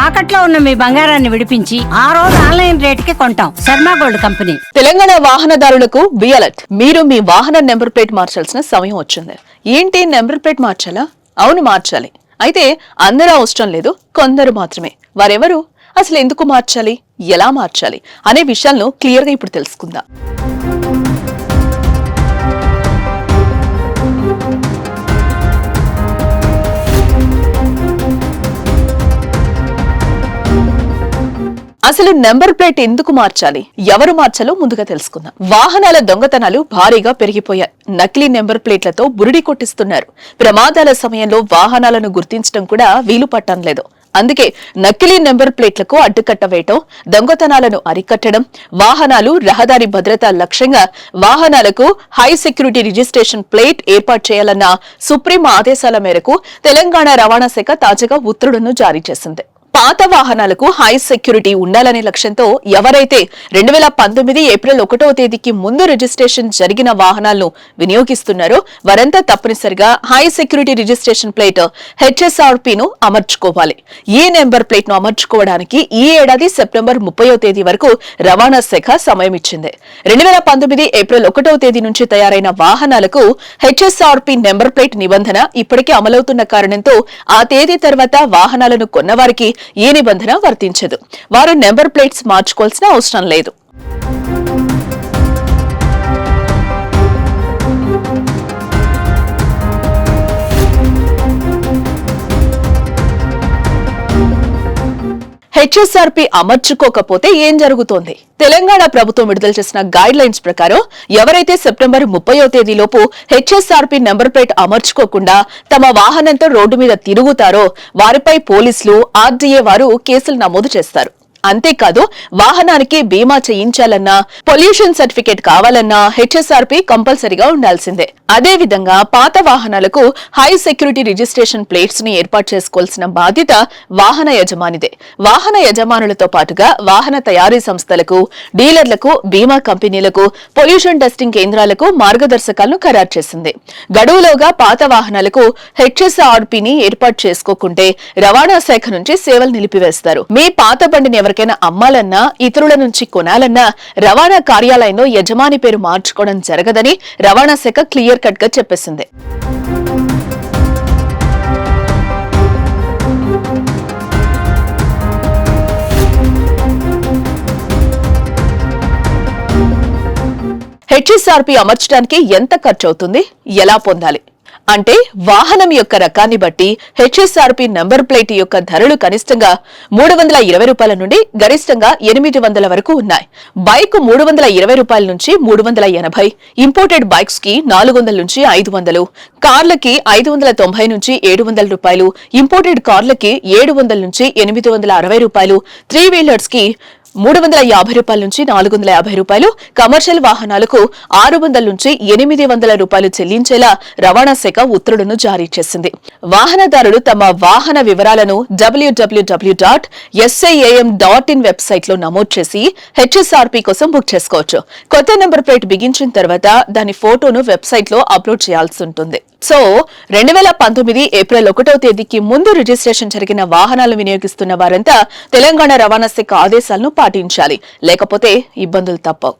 తాకట్లో ఉన్న మీ బంగారాన్ని విడిపించి ఆ రోజు ఆన్లైన్ రేటుకి కొంటాం. Sharma gold company. తెలంగాణ వాహనదారులకు బి అలర్ట్. మీరు మీ వాహన నెంబర్ ప్లేట్ మార్చాల్సిన సమయం వచ్చింది. ఏంటి, నెంబర్ ప్లేట్ మార్చాలా? అవును, మార్చాలి. అయితే అందరూ అవసరం లేదు, కొందరు మాత్రమే. వారెవరు, అసలు ఎందుకు మార్చాలి, ఎలా మార్చాలి అనే విషయాలను క్లియర్ గా ఇప్పుడు తెలుసుకుందాం. అసలు నెంబర్ ప్లేట్ ఎందుకు మార్చాలి, ఎవరు మార్చాలో ముందుగా తెలుసుకుందాం. వాహనాల దొంగతనాలు భారీగా పెరిగిపోయాయి. నకిలీ నెంబర్ ప్లేట్లతో బురిడి కొట్టిస్తున్నారు. ప్రమాదాల సమయంలో వాహనాలను గుర్తించడం కూడా వీలు పట్టం లేదు. అందుకే నకిలీ నెంబర్ ప్లేట్లకు అడ్డుకట్ట వేయటం, దొంగతనాలను అరికట్టడం, వాహనాలు రహదారి భద్రత లక్ష్యంగా వాహనాలకు హై సెక్యూరిటీ రిజిస్ట్రేషన్ ప్లేట్ ఏర్పాటు చేయాలన్న సుప్రీం ఆదేశాల మేరకు తెలంగాణ రవాణా శాఖ తాజాగా ఉత్తర్వులను జారీ చేసింది. పాత వాహనాలకు హై సెక్యూరిటీ ఉండాలనే లక్ష్యంతో ఎవరైతే 2019 ఏప్రిల్ 1వ తేదీకి ముందు రిజిస్ట్రేషన్ జరిగిన వాహనాలను వినియోగిస్తున్నారో వారంతా తప్పనిసరిగా high security registration plate HSRP ను అమర్చుకోవాలి. ఈ నెంబర్ ప్లేట్ ను అమర్చుకోవడానికి ఈ ఏడాది సెప్టెంబర్ 30వ తేదీ వరకు రవాణా శాఖ సమయం ఇచ్చింది. 2019 ఏప్రిల్ 1వ తేదీ నుంచి తయారైన వాహనాలకు HSRP నెంబర్ ప్లేట్ నిబంధన ఇప్పటికే అమలవుతున్న కారణంతో ఆ తేదీ తర్వాత వాహనాలను కొన్నవారికి ఈ నిబంధన వర్తించదు. వారు నెంబర్ ప్లేట్స్ మార్చుకోవాల్సిన అవసరం లేదు. HSRP అమర్చుకోకపోతే ఏం జరుగుతోంది? తెలంగాణ ప్రభుత్వం విడుదల చేసిన గైడ్ లైన్స్ ప్రకారం ఎవరైతే సెప్టెంబర్ 30వ తేదీలోపు HSRP నెంబర్ ప్లేట్ అమర్చుకోకుండా తమ వాహనంతో రోడ్డు మీద తిరుగుతారో వారిపై పోలీసులు, RDA వారు కేసులు నమోదు చేస్తారు. అంతేకాదు, వాహనానికి బీమా చేయించాలన్నా, పొల్యూషన్ సర్టిఫికేట్ కావాలన్నా HSRP కంపల్సరీగా ఉండాల్సిందే. అదే విధంగా పాత వాహనాలకు హై సెక్యూరిటీ రిజిస్ట్రేషన్ ప్లేట్స్ ని ఏర్పాటు చేసుకోవాల్సిన బాధ్యత వాహన యజమానిదే. వాహన యజమానులతో పాటుగా వాహన తయారీ సంస్థలకు, డీలర్లకు, బీమా కంపెనీలకు, పొల్యూషన్ టెస్టింగ్ కేంద్రాలకు మార్గదర్శకాలను ఖరారు చేసింది. గడువులోగా పాత వాహనాలకు HSRP ని ఏర్పాటు చేసుకోకుంటే రవాణా శాఖ నుంచి సేవలు నిలిపివేస్తారు. మీ పాత బండిని ఎవరికైనా అమ్మాలన్నా, ఇతరుల నుంచి కొనాలన్నా రవాణా కార్యాలయంలో యజమాని పేరు మార్చుకోవడం జరగదని రవాణా శాఖ క్లియర్ కట్ గా చెప్పేసింది. HSRP అమర్చడానికి ఎంత ఖర్చు అవుతుంది, ఎలా పొందాలి అంటే, వాహనం యొక్క రకాన్ని బట్టి HSRP నెంబర్ ప్లేట్ యొక్క ధరలు కనిష్టంగా 320 రూపాయల నుండి గరిష్టంగా 800 వరకు ఉన్నాయి. బైక్ 320 రూపాయల నుంచి 380, ఇంపోర్టెడ్ బైక్స్ కి 400 నుంచి 500, కార్లకి 590 నుంచి 700 రూపాయలు, ఇంపోర్టెడ్ కార్లకి 700 నుంచి 860 రూపాయలు, 3 వీలర్స్ కి 350 రూపాయల నుంచి 450 రూపాయలు, కమర్షియల్ వాహనాలకు 600 నుంచి 800 రూపాయలు చెల్లించేలా రవాణా శాఖ ఉత్తర్వులను జారీ చేసింది. వాహనదారులు తమ వాహన వివరాలను www.siam.in వెబ్సైట్ లో నమోదు చేసి HSRP కోసం బుక్ చేసుకోవచ్చు. కొత్త నెంబర్ ప్లేట్ బిగించిన తర్వాత దాని ఫోటోను వెబ్సైట్ లో అప్లోడ్ చేయాల్సి ఉంటుంది. సో 2019 ఏప్రిల్ 1వ తేదీకి ముందు రిజిస్ట్రేషన్ జరిగిన వాహనాలు వినియోగిస్తున్న వారంతా తెలంగాణ రవాణా శాఖ ఆదేశాలను పాటించాలి, లేకపోతే ఇబ్బందులు తప్పవు.